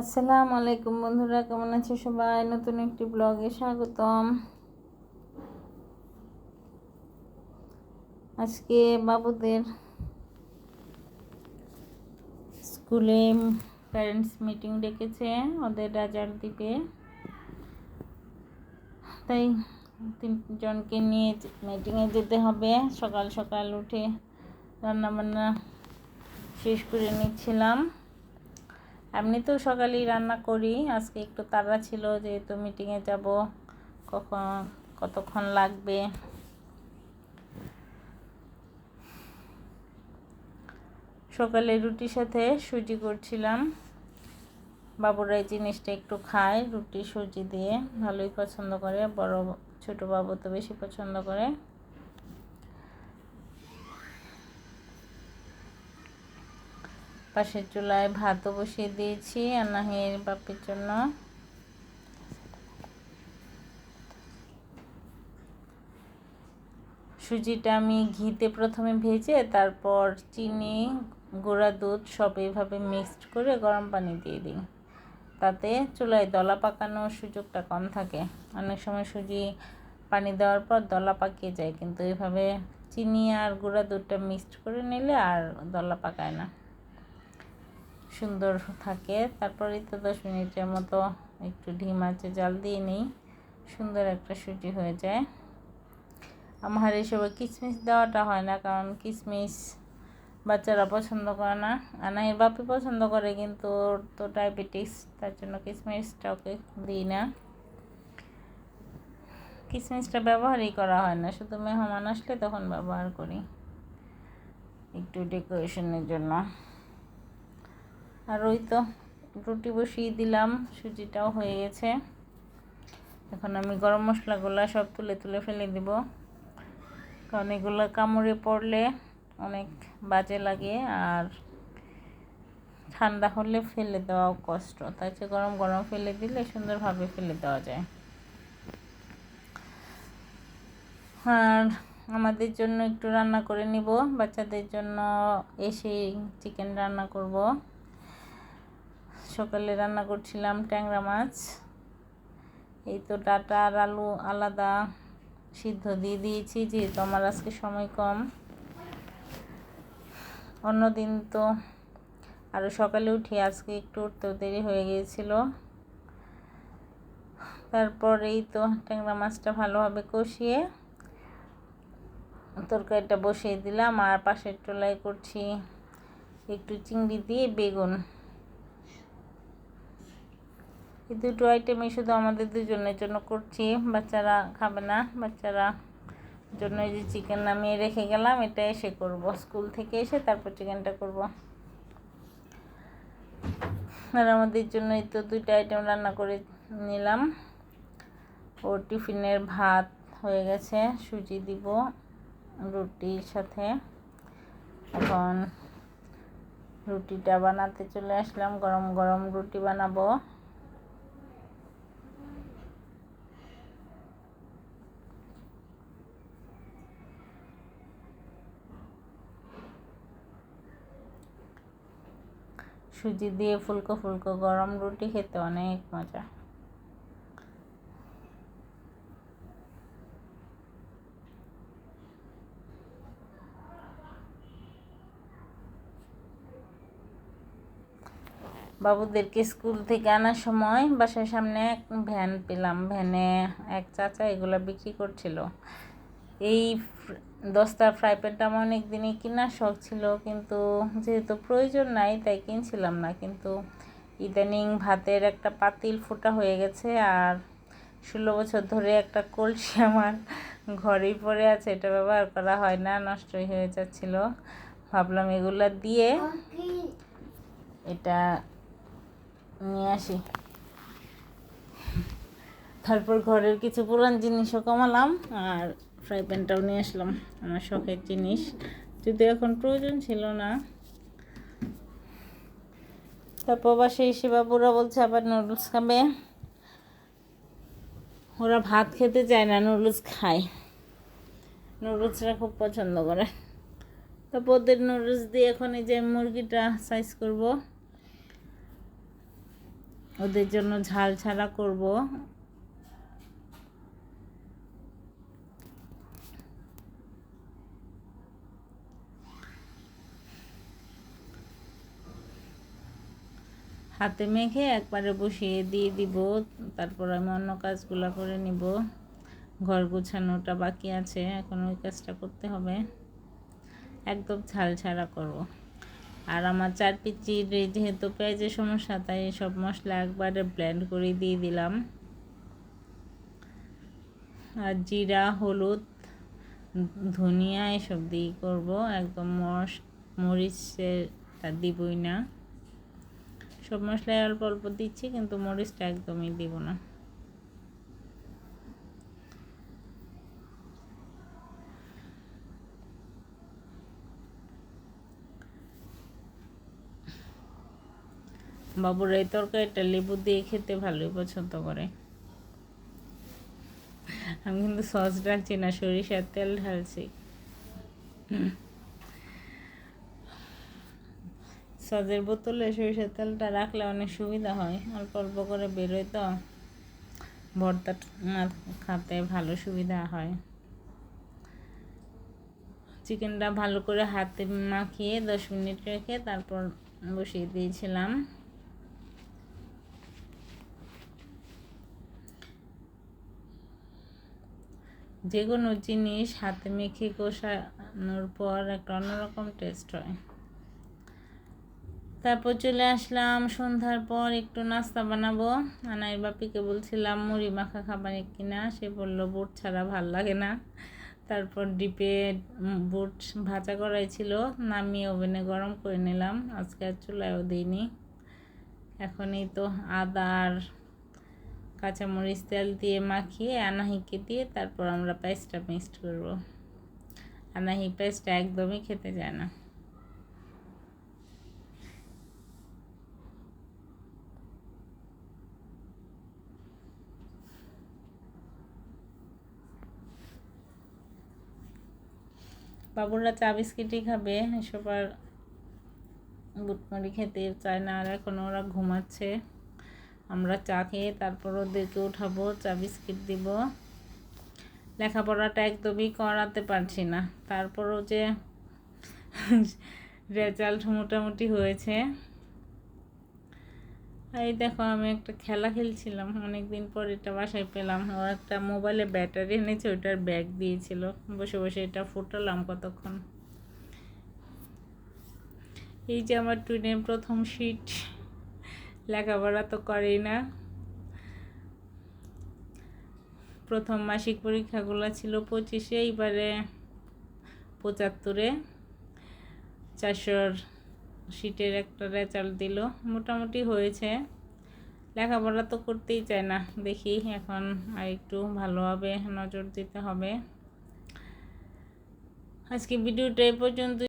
আসসালামু আলাইকুম বন্ধুরা, কেমন আছো সবাই? নতুন একটি ব্লগে স্বাগতম। আজকে বাবুদের স্কুলে প্যারেন্টস মিটিং ডেকেছে, ওদের রেজাল্ট দিবে, তাই তিনজনকে নিয়ে মিটিংয়ে যেতে হবে। সকাল সকাল উঠে রান্নাবান্না শেষ করে নিচ্ছিলাম। এমনিতেও সকালেই রান্না করি, আজকে একটু তাড়া ছিল, যেহেতু মিটিংয়ে যাব, কতক্ষণ লাগবে। সকালে রুটির সাথে সুজি করছিলাম। বাবুরা এই জিনিসটা একটু খায়, রুটি সুজি দিয়ে ভালোই পছন্দ করে, বড় ছোট বাবু তো বেশি পছন্দ করে। পাশের চুলায় ভাতও বসিয়ে দিয়েছি আনাহির বাপের জন্য। সুজিটা আমি ঘিতে প্রথমে ভেজে তারপর চিনি, গুঁড়া দুধ সব এইভাবে মিক্সড করে গরম পানি দিয়ে দিই, তাতে চুলায় দলা পাকানোর সুযোগটা কম থাকে। অনেক সময় সুজি পানি দেওয়ার পর দলা পাকিয়ে যায়, কিন্তু এইভাবে চিনি আর গুঁড়া দুধটা মিক্সড করে নিলে আর দলা পাকায় না, সুন্দর থাকে। তারপরেই তো 10 মিনিটের মতো একটু ধিম আঁচে জাল দিয়ে নিই, সুন্দর একটা সুজি হয়ে যায়। আমার এসবে কিশমিশ দেওয়াটা হয় না, কারণ কিশমিশ বাচ্চারা পছন্দ করে না। আনাইয়ের বাপি পছন্দ করে, কিন্তু ওর তো ডায়াবেটিস, তার জন্য কিশমিশটা ওকে দিই না। কিশমিশটা ব্যবহারই করা হয় না, শুধু মেহমান আসলে তখন ব্যবহার করি একটু ডেকোরেশনের জন্য। আর ওই তো রুটি বসিয়ে দিলাম, সুজিটাও হয়ে গেছে। এখন আমি গরম মশলাগুলো সব তুলে তুলে ফেলে দিব, কারণ এগুলো কামড়ে পড়লে অনেক বাজে লাগে, আর ঠান্ডা হলে ফেলে দেওয়াও কষ্ট, তাই গরম গরম ফেলে দিলে সুন্দরভাবে ফেলে দেওয়া যায়। আর আমাদের জন্য একটু রান্না করে নিব, বাচ্চাদের জন্য এসে চিকেন রান্না করব। সকালে রান্না করছিলাম ট্যাংরা মাছ, এই তো ডাটা আর আলু আলাদা সিদ্ধ দিয়ে দিয়েছি, যেহেতু আমার আজকে সময় কম। অন্যদিন তো আরও সকালে উঠি, আজকে একটু উঠতেও দেরি হয়ে গিয়েছিল। তারপর এই তো ট্যাংরা মাছটা ভালোভাবে কষিয়ে তরকারিটা বসিয়ে দিলাম, আর পাশের চুলায় করছি একটু চিংড়ি দিয়ে বেগুন। এই দুটো আইটেমই শুধু আমাদের দুজনের জন্য করছি, বাচ্চারা খাবে না। বাচ্চারা জন্য এই যে চিকেন নামিয়ে রেখে গেলাম, এটা এসে করব, স্কুল থেকে এসে তারপর চিকেনটা করব। আর আমাদের জন্য এই তো 2টা আইটেম রান্না করে নিলাম। ওর টিফিনের ভাত হয়ে গেছে, সুজি দিব রুটির সাথে। এখন রুটিটা বানাতে চলে আসলাম, গরম গরম রুটি বানাবো। সুজি দিয়ে ফুলকো ফুলকো গরম রুটি খেতে অনেক মজা। বাবুদেরকে স্কুল থেকে আনার সময় বাসার সামনে এক ভ্যান পেলাম, ভ্যানে এক চাচা এগুলো বিক্রি করছিল। এই দস্তার ফ্রাই প্যানটা আমার অনেক দিনই কেনার শখ ছিল, কিন্তু যেহেতু প্রয়োজন নাই তাই কিনছিলাম না। কিন্তু ইদানিং ভাতের একটা পাতিল ফোটা হয়ে গেছে, আর 16 বছর ধরে একটা কলসি আমার ঘরেই পড়ে আছে, এটা ব্যবহার করা হয় না, নষ্টই হয়ে যাচ্ছিল। ভাবলাম এগুলা দিয়ে এটা নিয়ে আসি। তারপর ঘরের কিছু পুরান জিনিসও কমালাম, আর ফ্রাই প্যানটাও নিয়ে আসলাম, আমার শখের জিনিস, যদি এখন প্রয়োজন ছিল না। তারপর বাসায় এসে বাবুরা বলছে আবার নুডলস খাবে। ওরা ভাত খেতে চায় না, নুডলস খায়, নুডলসটা খুব পছন্দ করে। তারপর ওদের নুডলস দিয়ে এখন এই যে মুরগিটা সাইজ করব। ওদের জন্য ঝাল ছাড়া করব। হাতে মেখে একবারে বসিয়ে দিয়ে দিব, তারপর আমি অন্য কাজগুলো করে নিব। ঘর গোছানোটা বাকি আছে, এখন ওই কাজটা করতে হবে। একদম ঝাল ছাড়া করব। আর আমার 4 পিচির যেহেতু পেঁয়াজের সমস্যা, তাই সব মশলা একবারে ব্লেন্ড করে দিয়ে দিলাম। আর জিরা, হলুদ, ধনিয়া এসব দিয়ে করব, একদম মরিচটা দিবই না। সব মশলাই অল্প অল্প দিচ্ছি, কিন্তু মরিচটা একদমই দিব না। বাবুর এই তরকারিটা লেবু দিয়ে খেতে ভালোই পছন্দ করে। আমি কিন্তু সস ঢালছি না, সরিষার তেল ঢালছি। সসের বোতলে সরিষার তেলটা রাখলে অনেক সুবিধা হয়, অল্প অল্প করে বেরোয় তো ভর্তা খাতে ভালো সুবিধা হয়। চিকেনটা ভালো করে হাতে মাখিয়ে 10 মিনিট রেখে তারপর বসিয়ে দিয়েছিলাম। যে কোনো জিনিস হাতে মেখে কষানোর পর একটা অন্যরকম টেস্ট হয়। তারপর চলে আসলাম সন্ধ্যার পর, একটু নাস্তা বানাবো। আনাইর বাপিকে বলছিলাম মুড়ি মাখা খাবার কিনা, সে বললো বুট ছাড়া ভাল লাগে না। তারপর ডিপে বুট ভাজা করাই ছিল, নামিয়ে ওভেনে গরম করে নিলাম। আজকে আর চুলায়ও দিইনি। এখন এই তো আদা আর কাঁচামরিচ তেল দিয়ে মাখিয়ে আনাহিকে দিয়ে তারপর আমরা পেস্টটা মিক্সড করব। আনাহি পেস্টটা একদমই খেতে যায় না। বাবুরা চা বিস্কিটই খাবে, এসব আর বুটমুড়ি খেতে চায় না। আর এখন ওরা ঘুমাচ্ছে, আমরা চা খেয়ে তারপর ওদেরকে উঠাবো, চা বিস্কিট দিব। লেখাপড়াটা একদমই করাতে পারছি না, তারপরও যে রেজাল্ট মোটামুটি হয়েছে। এই দেখো, আমি একটা খেলা খেলছিলাম, অনেকদিন পর এটা বাসায় পেলাম। ও একটা মোবাইলে ব্যাটারি এনেছে, ওটার ব্যাগ দিয়েছিল, বসে বসে এটা ফুটালাম কতক্ষণ। এই যে আমার টুইনের প্রথম শীট, লেখাপড়া তো করেই না। প্রথম মাসিক পরীক্ষাগুলো ছিল 25-এ, এইবারে 75-এ 400 শীটের একটা রেজাল্ট দিল। মোটামুটি হয়েছে, লেখাপড়া তো করতেই চায় না। দেখি এখন আর একটু ভালোভাবে নজর দিতে হবে। আজকে ভিডিওটা এই পর্যন্ত।